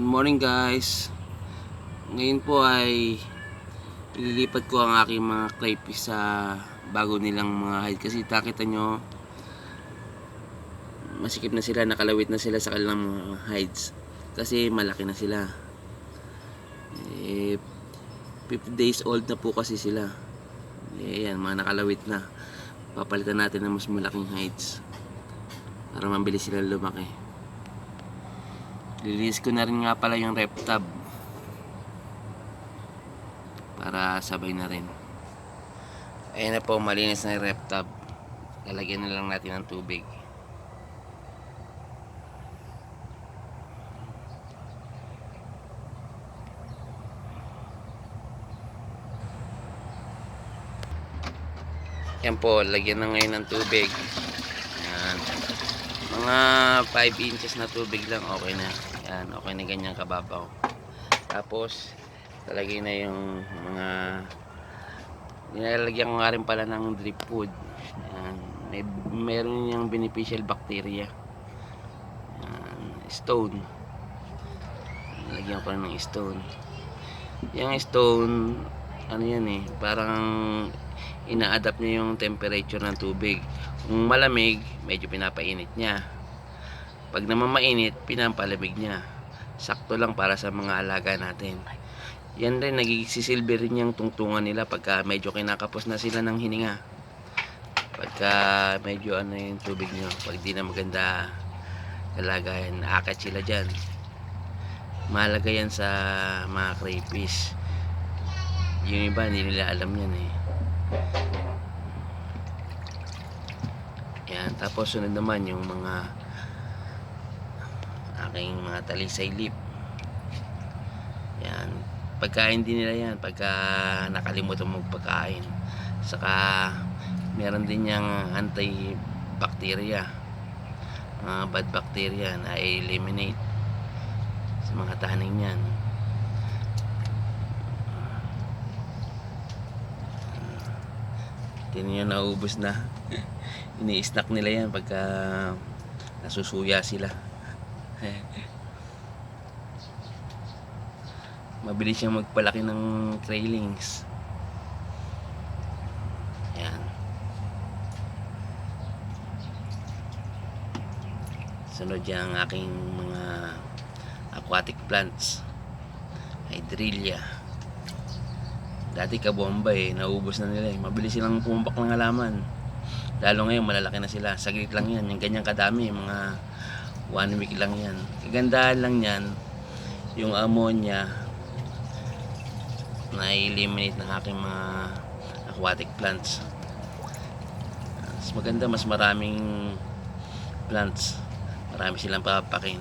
Good morning guys. Ngayon po ay ililipat ko ang aking mga crayfish sa bago nilang mga hide. Kasi nakita nyo, masikip na sila, nakalawit na sila sa kanilang mga hides. Kasi malaki na sila. 50 days old na po kasi sila. Ayan, mga nakalawit na. Papalitan natin ng mas malaking hides para mabilis sila lumaki. Lilis ko na rin nga pala yung rep tab para sabay na rin. Ayan na po, malinis na yung rep tab. Lalagyan na lang natin ng tubig. Yan po, lagyan na ngayon ng tubig. Ayan. Mga 5 inches na tubig lang, okay na. Yan, okay na ganyan kababaw. Tapos talagay na yung mga nilalagyan ko nga rin pala ng drip food. Yan, meron yung beneficial bacteria. Yan, stone. Nilagyan ko rin ng stone. Yung stone, ano yan eh, parang ina-adapt niya yung temperature ng tubig. Kung malamig, medyo pinapainit niya. Pag naman mainit, pinapalamig niya. Sakto lang para sa mga alaga natin. Yan rin, nagsisilbi rin yung tungtungan nila pagka medyo kinakapos na sila ng hininga. Pagka medyo ano yung tubig nyo, pag di na maganda kalagayan, aakat sila dyan. Mahalaga yan sa mga crayfish. Yung iba, hindi nila alam yan eh. Yan, tapos sunod naman yung mga aking mga talisay leaf. Yan, pagkain din nila yan pagka nakalimutan magpakain. Saka meron din yung antibacteria, mga bad bacteria na eliminate sa mga taning yan. Tingnan nyo, naubos na. Ini-snack nila yan pagka nasusuya sila. Mabilis siyang magpalaki ng trailings. Yan. Sunod yung aking mga aquatic plants. Hydrelia. Dati kabomba eh, naubos na nila eh. Mabilis silang pumpak ng halaman. Lalo ngayon malalaki na sila. Saglit lang yan, yung ganyang kadami, mga 1 week lang yan. Kagandahan lang yan, yung ammonia na eliminate ng aking mga aquatic plants. Mas maganda, mas maraming plants, marami silang papakin.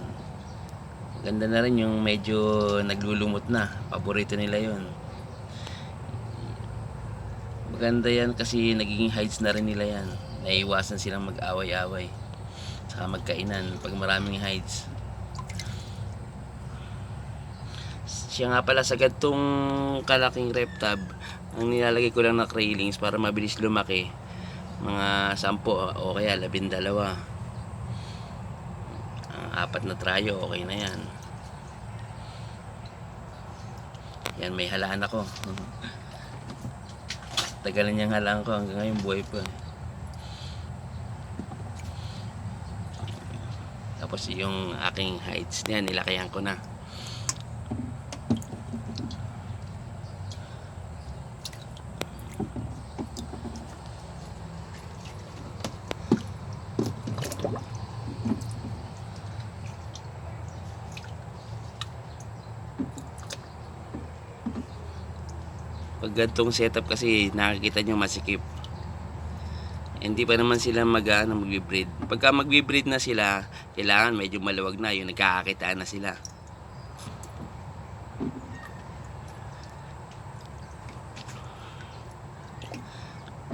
Maganda na rin yung medyo naglulumot na, paborito nila yon. Maganda yan kasi nagiging hides na rin nila yan. Naiiwasan silang mag-away-away saka magkainan pag maraming hides. Siya nga pala, sa gantong kalaking rep tab, ang nilalagay ko lang na craylings para mabilis lumaki, mga 10 o kaya 12. 4 na trayo, okay na yan. Yan, may halaan ako. Tagalan niyang halaan ko, hanggang ngayon buhay pa. Tapos yung aking hides niyan, nilakayan ko na. Pag gantong setup kasi nakikita nyo masikip, hindi pa naman sila magbe-breed. Pagka magbe-breed na sila, kailangan medyo maluwag na, yung nagkakakitaan na sila.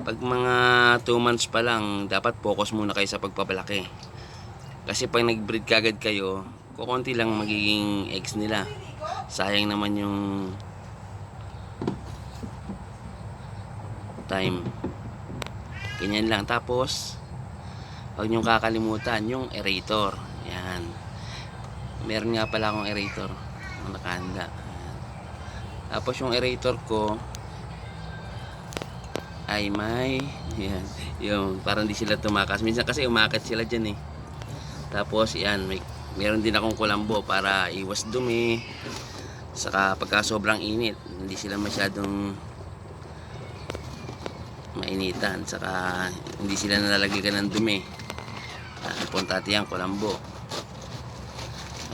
Pag mga 2 months pa lang, dapat focus muna kayo sa pagpapalaki. Kasi pag nag-breed kagad kayo, kukunti lang magiging eggs nila. Sayang naman yung time. Ganyan lang. Tapos huwag nyong kakalimutan yung aerator. Yan, meron nga pala akong aerator. nakahanda. Tapos yung aerator ko ay may yan, yung parang di sila tumakas. Minsan kasi umakit sila dyan eh. Tapos yan, meron din akong kulambo para iwas dumi. Saka pagka sobrang init, hindi sila masyadong mainitan. Saka hindi sila nalalagyan ng dumi. Puntati yan, kulambo.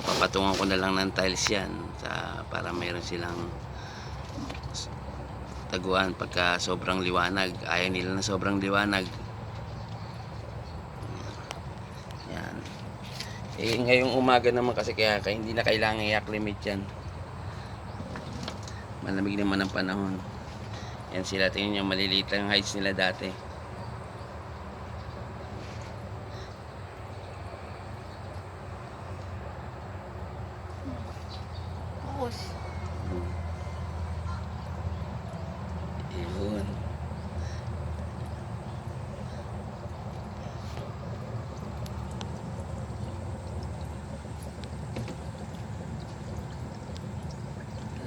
Papatungan ko na lang ng tiles yan para mayroon silang taguan pagka sobrang liwanag. Ayaw nila na sobrang liwanag. Yan. Eh ngayong umaga naman kasi kaya hindi na kailangan i-acclimate yan. Malamig naman ang panahon. Yan sila, tingnan nyo, maliliit lang heights nila dati. Yun.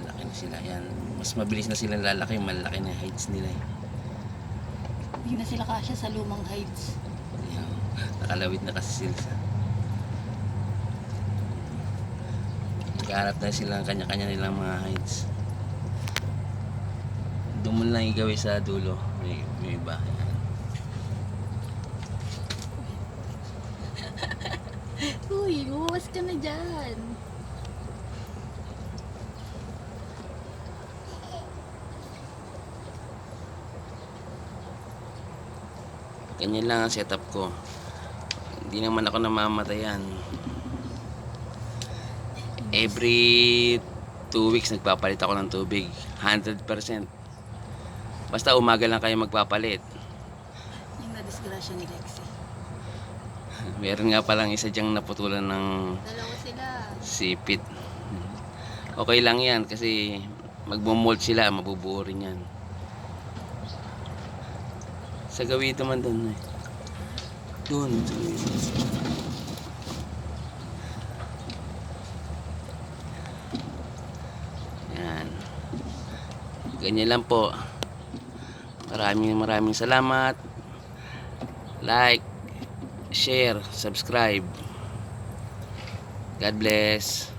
Laki na sila yan. Mas mabilis na sila lalaki, malaki na heights nila eh. Hindi na sila kasya sa lumang heights. Yan. Nakalawit na kasi sila. Nagkaharap na sila ng kanya-kanya nilang mga heights. Doon mo lang igawin sa dulo. May iba. Uy, buwas ka na dyan. Ganyan lang ang setup ko. Hindi naman ako namamatayan. Every 2 weeks nagpapalit ako ng tubig. 100%. Basta umaga lang kayo magpapalit. Yung nadisgrasya ni Lexie. Meron nga palang isa dyang naputulan ng Dalawa sila. sipit. Okay lang yan kasi magmo-mold sila, mabubuo rin yan. Sa gawin naman doon eh. Doon. Yan. Ganyan lang po. Maraming salamat. Like, share, subscribe. God bless.